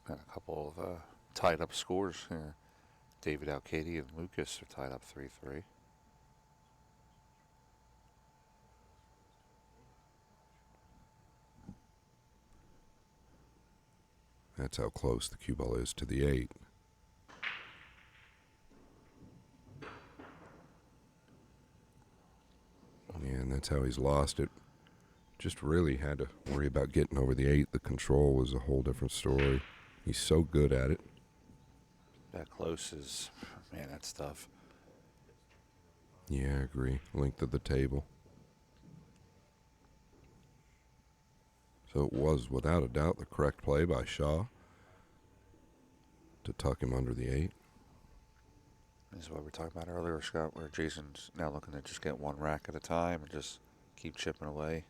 Got a couple of tied up scores here. David Alcady and Lucas are tied up 3-3. That's how close the cue ball is to the 8. Yeah, and that's how he's lost it. Just really had to worry about getting over the 8. The control was a whole different story. He's so good at it. That close is, man, that's tough. Yeah, I agree. Length of the table. So it was, without a doubt, the correct play by Shaw to tuck him under the 8. This is what we were talking about earlier, Scott, where Jayson's now looking to just get one rack at a time and just keep chipping away.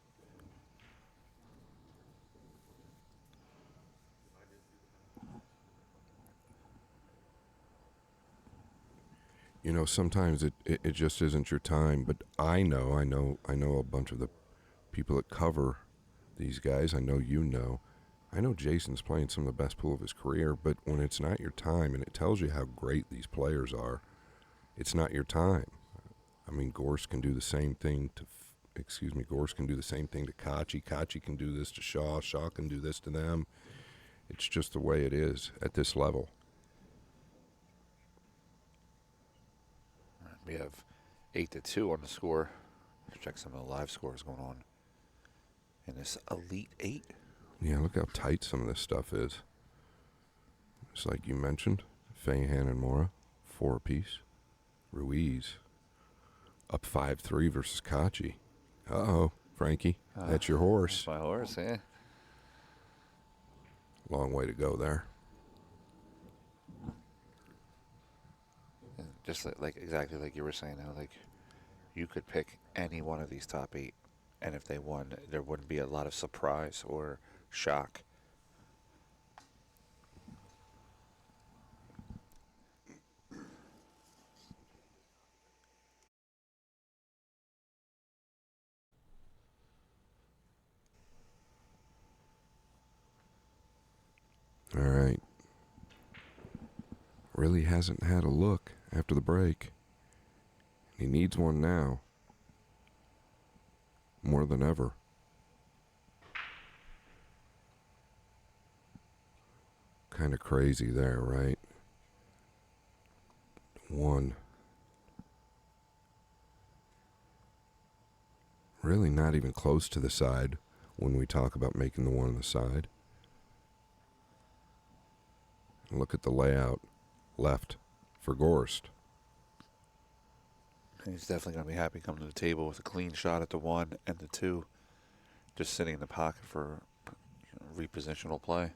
You know, sometimes it just isn't your time, but I know a bunch of the people that cover these guys. I know you know. I know Jayson's playing some of the best pool of his career, but when it's not your time, and it tells you how great these players are, it's not your time. I mean, Gorst can do the same thing to, Gorst can do the same thing to Kachi. Kachi can do this to Shaw. Shaw can do this to them. It's just the way it is at this level. We have 8-2 on the score. Let's check some of the live scores going on in this Elite 8. Yeah, look how tight some of this stuff is. It's like you mentioned, Fahan and Mora, 4 apiece. Ruiz up 5-3 versus Kachi. Uh-oh, Frankie, that's your horse. That's my horse, yeah. Long way to go there. Just like exactly like you were saying, how like you could pick any one of these top 8, and if they won, there wouldn't be a lot of surprise or shock. All right. Really hasn't had a look after the break. He needs one now. More than ever. Kind of crazy there, right? 1. Really not even close to the side when we talk about making the 1 on the side. Look at the layout. Left for Gorst. He's definitely going to be happy coming to the table with a clean shot at the 1 and the 2. Just sitting in the pocket for repositional play.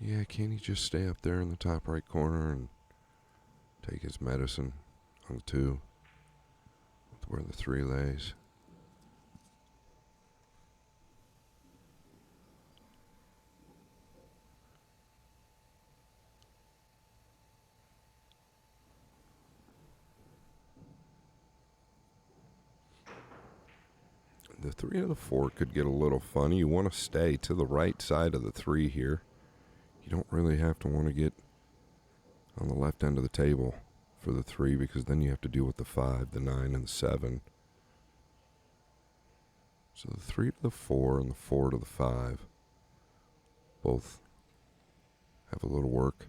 Yeah, can't he just stay up there in the top right corner and take his medicine on the 2 with where the 3 lays? The 3 and the 4 could get a little funny. You want to stay to the right side of the 3 here. You don't really have to want to get on the left end of the table for the 3, because then you have to deal with the 5, the 9, and the 7. So the 3 to the 4 and the 4 to the 5 both have a little work.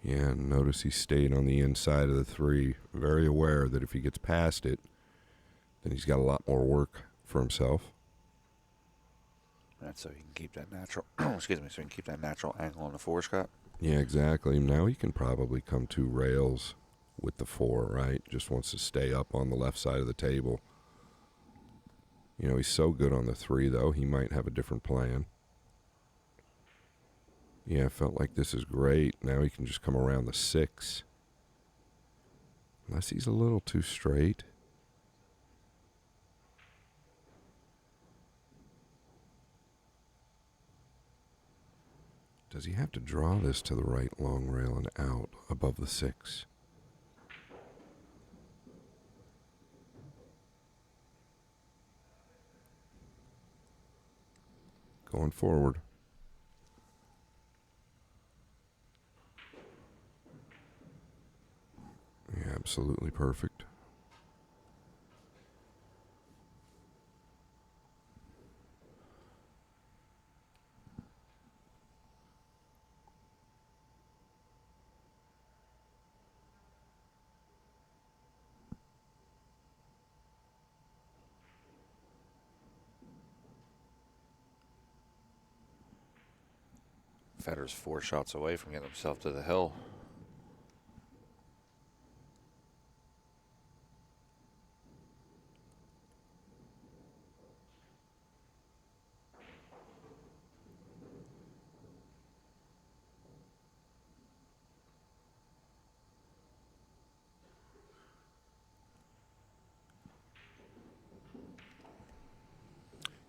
Yeah, notice he stayed on the inside of the 3, very aware that if he gets past it, then he's got a lot more work for himself. That's so he can keep that natural, excuse me, so he can keep that natural angle on the 4 shot. Yeah, exactly. Now he can probably come 2 rails with the 4, right? Just wants to stay up on the left side of the table. You know, he's so good on the 3, though, he might have a different plan. Yeah, I felt like this is great. Now he can just come around the 6. Unless he's a little too straight. Does he have to draw this to the right long rail and out above the 6? Going forward. Yeah, absolutely perfect. Fedor's 4 shots away from getting himself to the hill.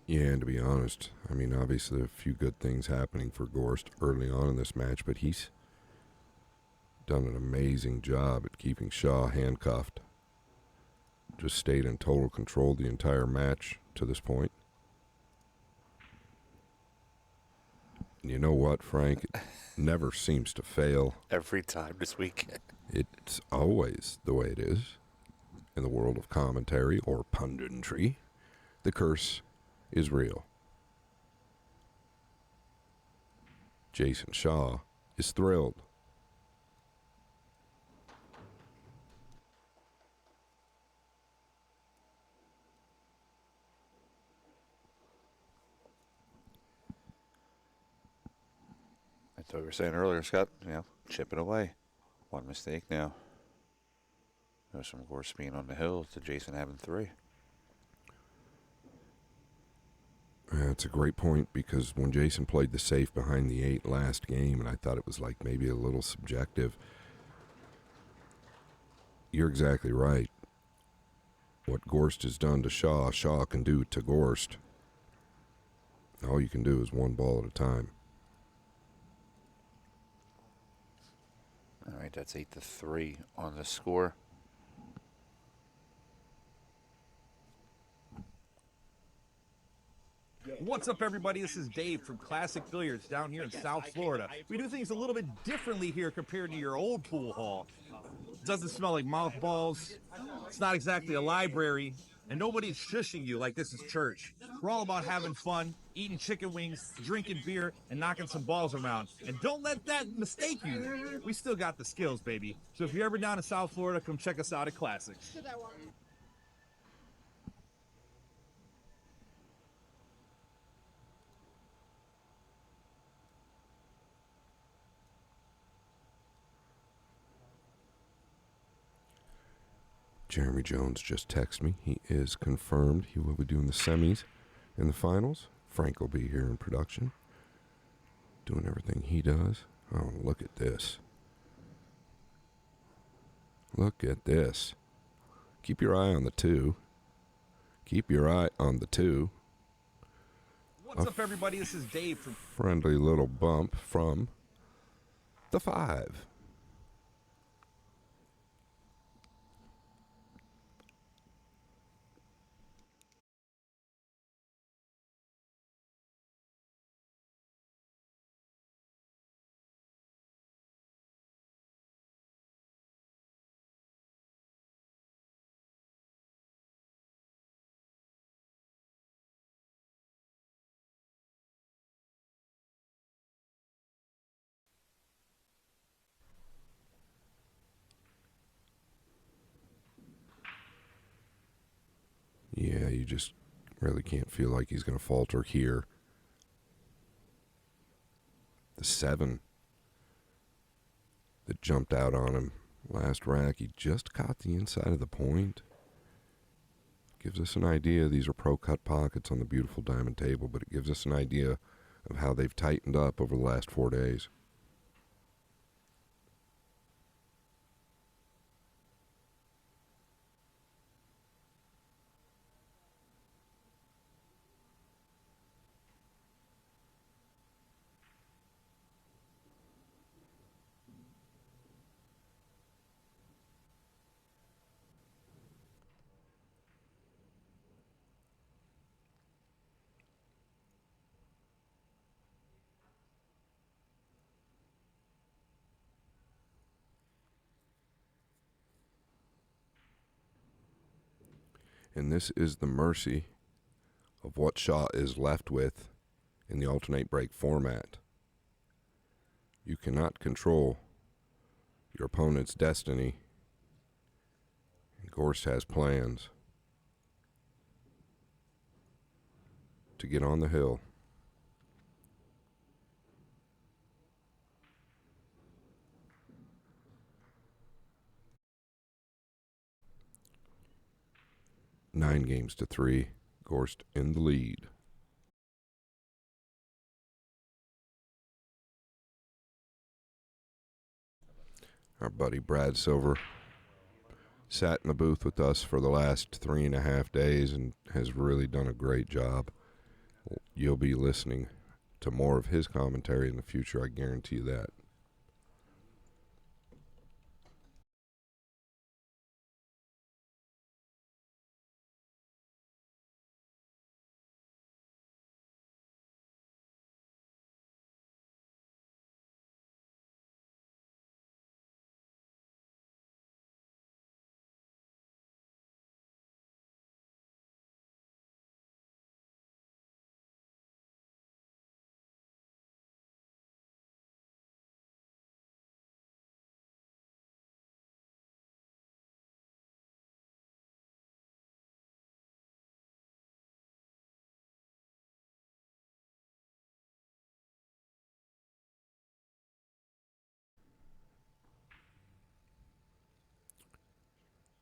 Yeah, and to be honest, I mean, obviously a few good things happening for Gorst early on in this match, but he's done an amazing job at keeping Shaw handcuffed. Just stayed in total control the entire match to this point. And you know what, Frank? It never seems to fail. Every time this week. It's always the way it is in the world of commentary or punditry. The curse is real. Jayson Shaw is thrilled. That's what we were saying earlier, Scott. You know, chipping away. One mistake now. There's some Gorst being on the hill to Jayson having 3. That's a great point, because when Jayson played the safe behind the 8 last game, and I thought it was like maybe a little subjective, you're exactly right. What Gorst has done to Shaw, Shaw can do to Gorst. All you can do is one ball at a time. All right, that's 8-3 on the score. What's up, everybody? This is Dave from Classic Billiards down here in South Florida. We do things a little bit differently here compared to your old pool hall. It doesn't smell like mothballs. It's not exactly a library. And nobody's shushing you like this is church. We're all about having fun, eating chicken wings, drinking beer, and knocking some balls around. And don't let that mistake you. We still got the skills, baby. So if you're ever down in South Florida, come check us out at Classics. Jeremy Jones just texted me. He is confirmed he will be doing the semis and the finals. Frank will be here in production, doing everything he does. Oh, look at this. Look at this. Keep your eye on the 2. Keep your eye on the 2. What's up, everybody? This is Dave from Friendly little bump from the 5. Yeah, you just really can't feel like he's going to falter here. The 7 that jumped out on him last rack, he just caught the inside of the point. Gives us an idea. These are pro cut pockets on the beautiful diamond table, but it gives us an idea of how they've tightened up over the last 4 days. And this is the mercy of what Shaw is left with in the alternate break format. You cannot control your opponent's destiny. And Gorst has plans to get on the hill. Nine games to 3. Gorst in the lead. Our buddy Brad Silver sat in the booth with us for the last 3.5 days and has really done a great job. You'll be listening to more of his commentary in the future, I guarantee you that.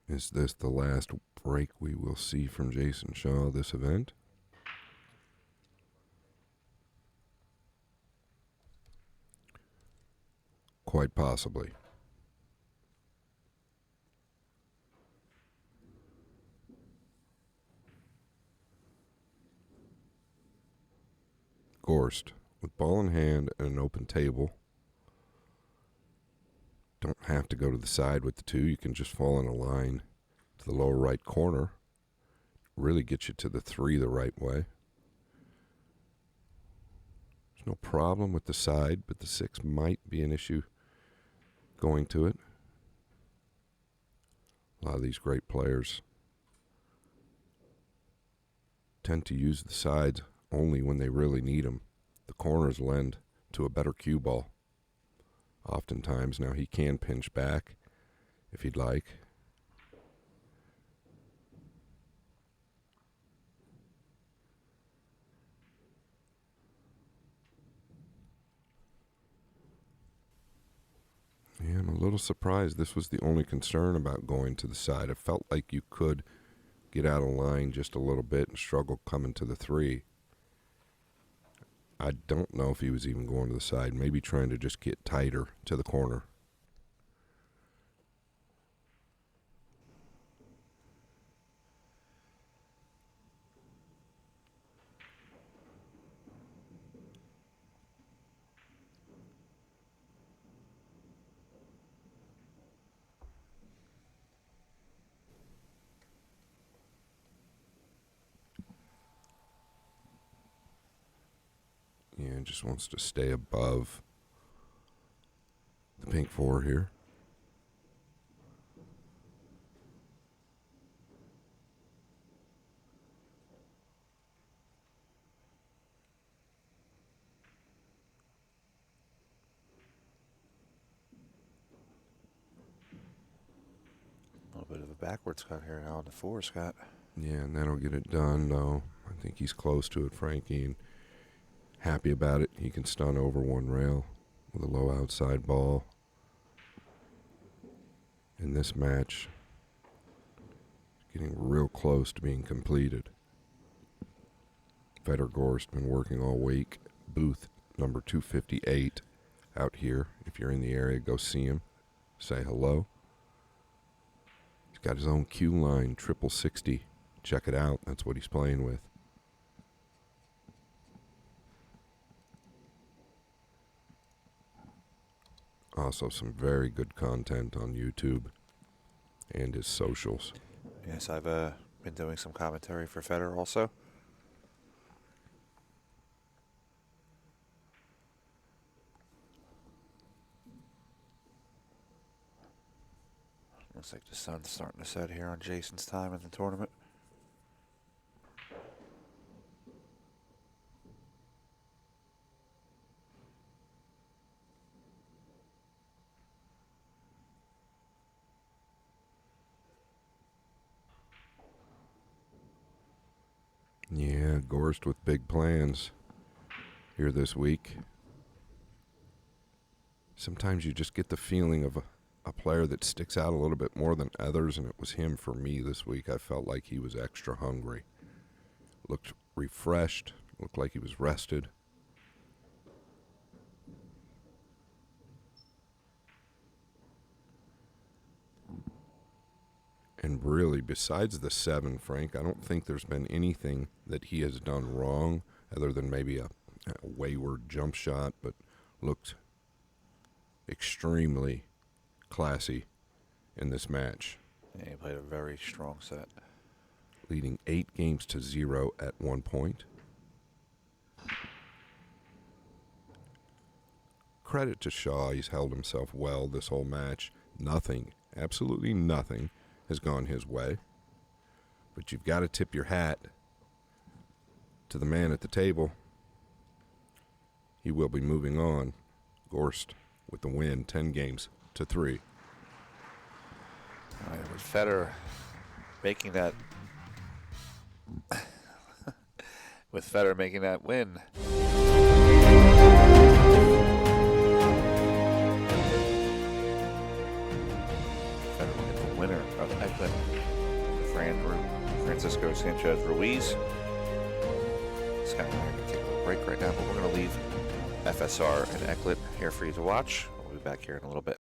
Is this the last break we will see from Jayson Shaw this event? Quite possibly. Gorst, with ball in hand and an open table. Don't have to go to the side with the 2. You can just fall in a line to the lower right corner. Really get you to the 3 the right way. There's no problem with the side, but the 6 might be an issue going to it. A lot of these great players tend to use the sides only when they really need them. The corners lend to a better cue ball. Oftentimes, now he can pinch back if he'd like. Yeah, I'm a little surprised this was the only concern about going to the side. It felt like you could get out of line just a little bit and struggle coming to the 3. I don't know if he was even going to the side, maybe trying to just get tighter to the corner. Yeah, just wants to stay above the pink 4 here. A little bit of a backwards cut here now on the 4, Scott. Yeah, and that'll get it done, though. I think he's close to it, Frankie, and happy about it. He can stun over one rail with a low outside ball. And this match is getting real close to being completed. Fedor Gorst been working all week. Booth number 258 out here. If you're in the area, go see him. Say hello. He's got his own cue line, 60. Check it out. That's what he's playing with. Also, some very good content on YouTube and his socials. Yes, I've been doing some commentary for Fedor also. Looks like the sun's starting to set here on Jayson's time in the tournament. Yeah, Gorst with big plans here this week. Sometimes you just get the feeling of a player that sticks out a little bit more than others, and it was him for me this week. I felt like he was extra hungry. Looked refreshed, looked like he was rested. And really, besides the 7, Frank, I don't think there's been anything that he has done wrong other than maybe a wayward jump shot, but looked extremely classy in this match. Yeah, he played a very strong set. Leading 8-0 at one point. Credit to Shaw, he's held himself well this whole match. Nothing, absolutely nothing, has gone his way. But you've got to tip your hat to the man at the table. He will be moving on. Gorst with the win, 10-3. All right, with Fedor making that with Fedor making that win. Fedor will get the winner of Eklund, Francisco Sanchez Ruiz. Scott and I are going to take a little break right now, but we're going to leave FSR and Eklund here for you to watch. We'll be back here in a little bit.